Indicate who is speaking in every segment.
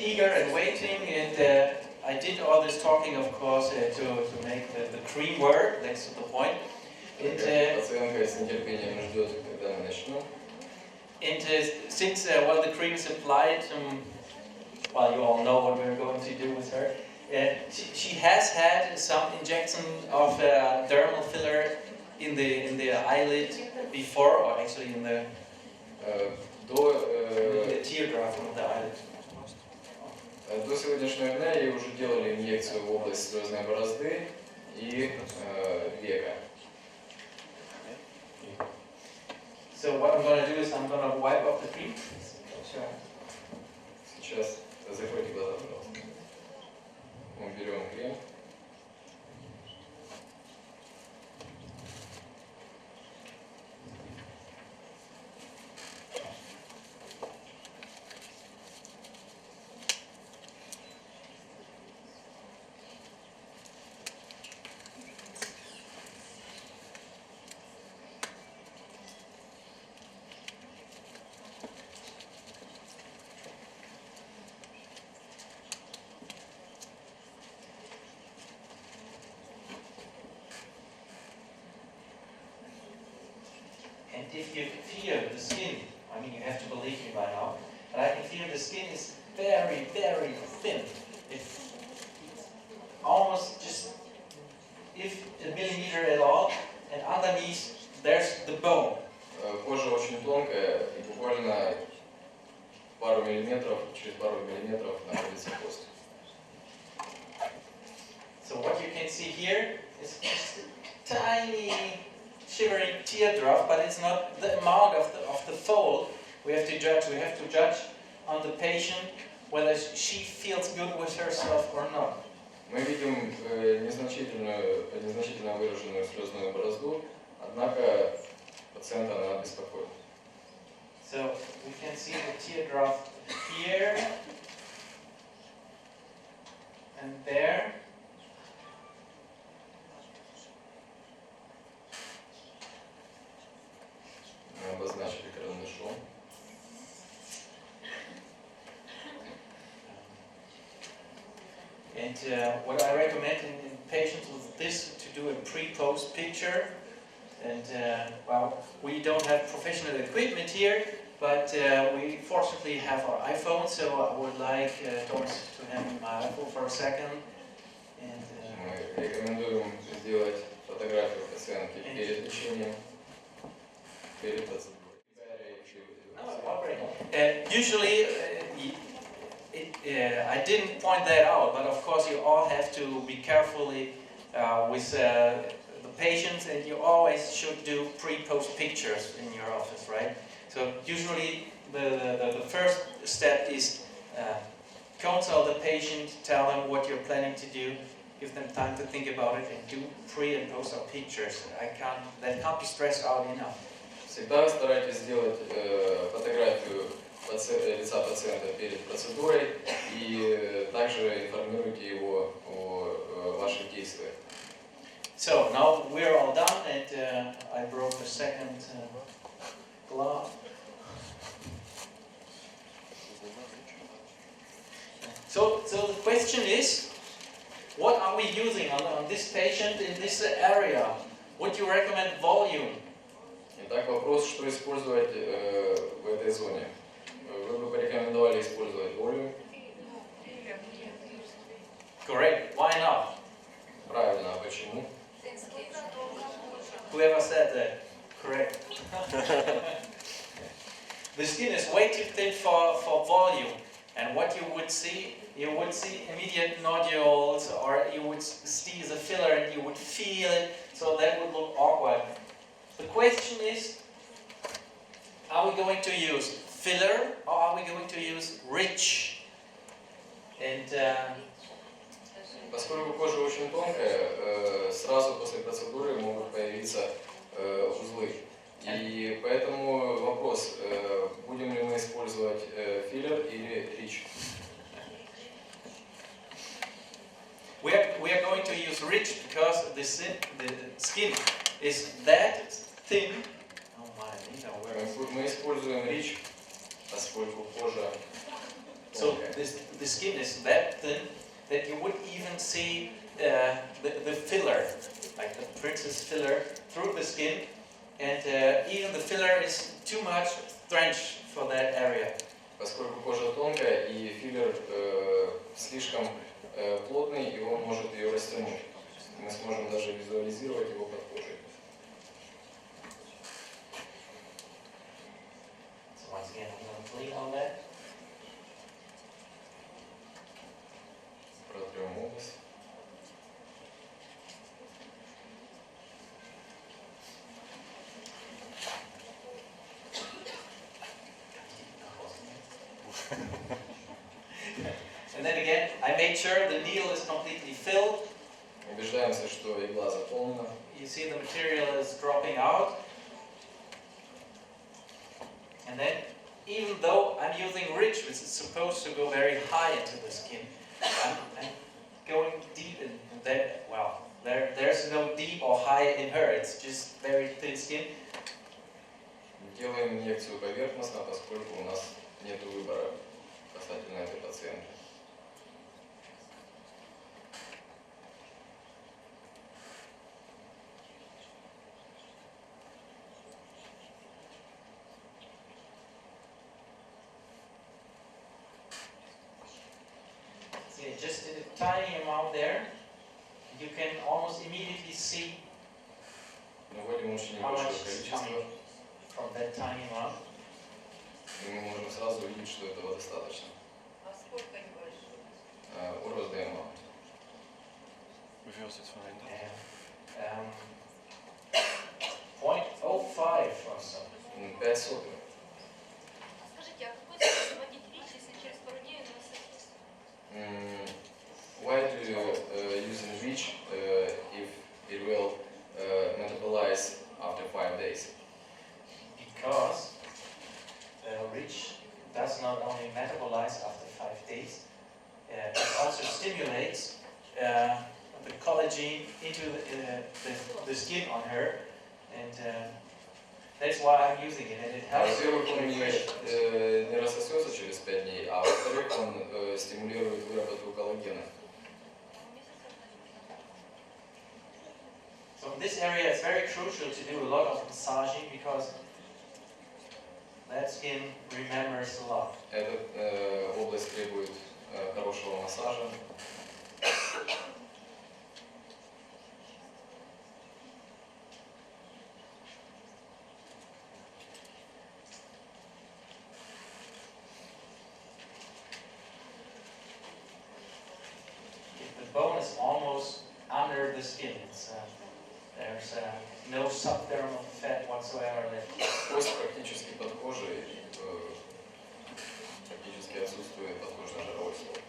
Speaker 1: eager and waiting, and I did all this talking, of course, to make the cream work. That's the point.
Speaker 2: Пациентка с нетерпением ждет, когда мы начнем.
Speaker 1: And since well, the cream is applied, well, you all know what we're going to do with her. She has had some injection of dermal filler in the eyelid before, or actually in the teardrop of the eyelid.
Speaker 2: До сегодняшнего дня ей уже делали инъекцию в область слезной борозды и века.
Speaker 1: So what I'm going to do is I'm going to wipe off the cream.
Speaker 2: Сейчас закройте глаза, пожалуйста. Мы берем крем.
Speaker 1: And if you feel the skin, I mean, you have to believe me by now, but I can feel the skin is very, very thin. It's almost just, if a millimeter at all, and underneath there's the bone.
Speaker 2: Кожа очень тонкая, и буквально пару миллиметров, через пару миллиметров находится кость.
Speaker 1: So what you can see here is just a tiny shivering teardrop, but it's not the amount of the fold we have to judge. We have to judge on the patient whether she feels good with herself or not.
Speaker 2: Мы видим незначительно выраженную слезную борозду, однако пациента она беспокоит.
Speaker 1: So we can see the teardrop here and there.
Speaker 2: Обозначили карандашом.
Speaker 1: And what I recommend in patients with this to do a pre-post picture. And well, we don't have professional equipment here, but we fortunately have our iPhone. So I would like Thomas to hand me my iPhone for a second. And
Speaker 2: мы рекомендуем сделать фотографию пациентки перед лечением.
Speaker 1: Usually, I didn't point that out, but of course you all have to be carefully with the patients, and you always should do pre-post pictures in your office, right? So usually the first step is consult the patient, tell them what you're planning to do, give them time to think about it, and do pre and post-op pictures. That can't be stressed out enough.
Speaker 2: Всегда старайтесь сделать фотографию лица пациента перед процедурой и также информируйте его о ваших действиях.
Speaker 1: So now we're all done, and I broke the second glove. So the question is, what are we using on this patient in this area? Would you recommend volume?
Speaker 2: Итак, вопрос, что использовать в этой зоне. Вы бы порекомендовали использовать волюм?
Speaker 1: Correct. Why not?
Speaker 2: Правильно, а почему?
Speaker 1: Whoever said that. Correct. The skin is way too thin for volume. And what you would see immediate nodules, or you would see the filler and you would feel it, so that would look awkward. The question is, are we going to use filler or are we going to use rich? And
Speaker 2: поскольку кожа очень тонкая, сразу после процедуры могут появиться узлы. И поэтому вопрос, будем ли мы использовать филлер или рич?
Speaker 1: We are going to use rich because the skin is that thin. Oh my,
Speaker 2: Мы используем рич, поскольку кожа
Speaker 1: So the skin is that thin that you wouldn't even see the filler, like the princess filler, through the skin, and even the filler is too much trench for that area.
Speaker 2: Поскольку кожа тонкая и филлер слишком плотный, и он может ее растянуть. Мы сможем даже визуализировать его под кожей.
Speaker 1: So once again, I'm going to clean on that.
Speaker 2: Протрем область.
Speaker 1: And then again, I made sure the needle is completely filled.
Speaker 2: Убеждаемся, что игла заполнена.
Speaker 1: You see the material is dropping out. And then, even though I'm using ridge, which is supposed to go very high into the skin, I'm going deep in that. Well, there's no deep or high in her. It's just very thin skin.
Speaker 2: Делаем инъекцию поверхностно, поскольку у нас нет выбора касательно этой пациентки.
Speaker 1: See, just in a tiny amount there, you can almost immediately see
Speaker 2: Вводим очень
Speaker 1: how
Speaker 2: небольшое
Speaker 1: much is
Speaker 2: количество,
Speaker 1: coming from that tiny amount.
Speaker 2: и мы можем сразу увидеть, что этого достаточно.
Speaker 3: А сколько небольшое?
Speaker 2: Борозды amount.
Speaker 4: Hoeveel is dit van een dag?
Speaker 1: And, 0.05 or so.
Speaker 2: 5 сотых.
Speaker 3: Скажите, а какой смысл вводить речь, если через пару дней у нас
Speaker 2: Why do you use in reach if it will metabolize after 5 days?
Speaker 1: Because rich does not only metabolize after 5 days, it also stimulates the collagen into the skin on her, and that's why I'm using it, and it helps
Speaker 2: Во-первых, он
Speaker 1: in nutrition.
Speaker 2: не рассосется через 5 дней, а во-вторых, он стимулирует выработку коллагена.
Speaker 1: So in this area it's very crucial to do a lot of massaging because that skin remembers a lot.
Speaker 2: Эта область требует хорошего массажа.
Speaker 1: The bone is almost under the skin. There's no subdermal fat whatsoever left.
Speaker 2: Кость практически под кожей, практически отсутствует подкожно-жировой слой.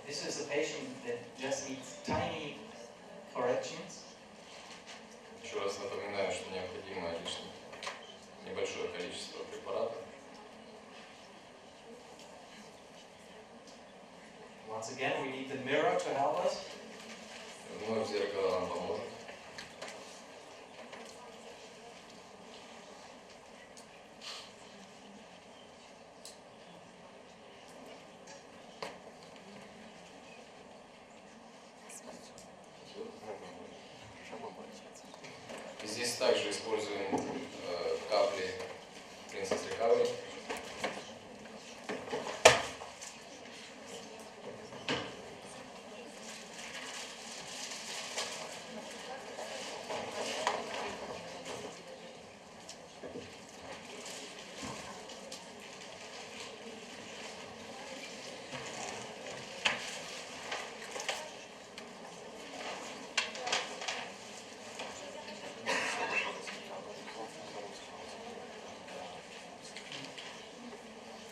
Speaker 1: This is a patient that just needs tiny corrections.
Speaker 2: Еще раз напоминаю, что необходимо лишь небольшое количество препарата.
Speaker 1: Once again, we need the mirror to help us.
Speaker 2: Вновь зеркало нам поможет. Здесь также используем капли Princess Recovery.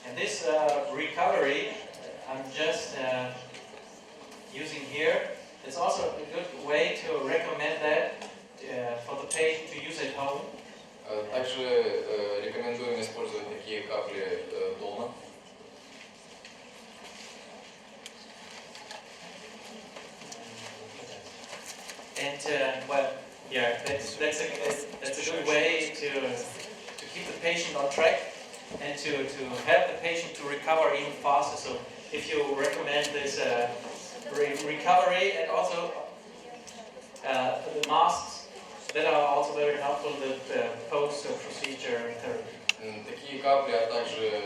Speaker 1: And this recovery, I'm just using here. It's also a good way to recommend that for the patient to use at home.
Speaker 2: Также рекомендуем использовать такие капли дома.
Speaker 1: And well, yeah, that's a good way to keep the patient on track and to help the patient to recover even faster. So if you recommend this recovery and also the masks that are also very helpful in the post-procedure therapy.
Speaker 2: Такие капли, а также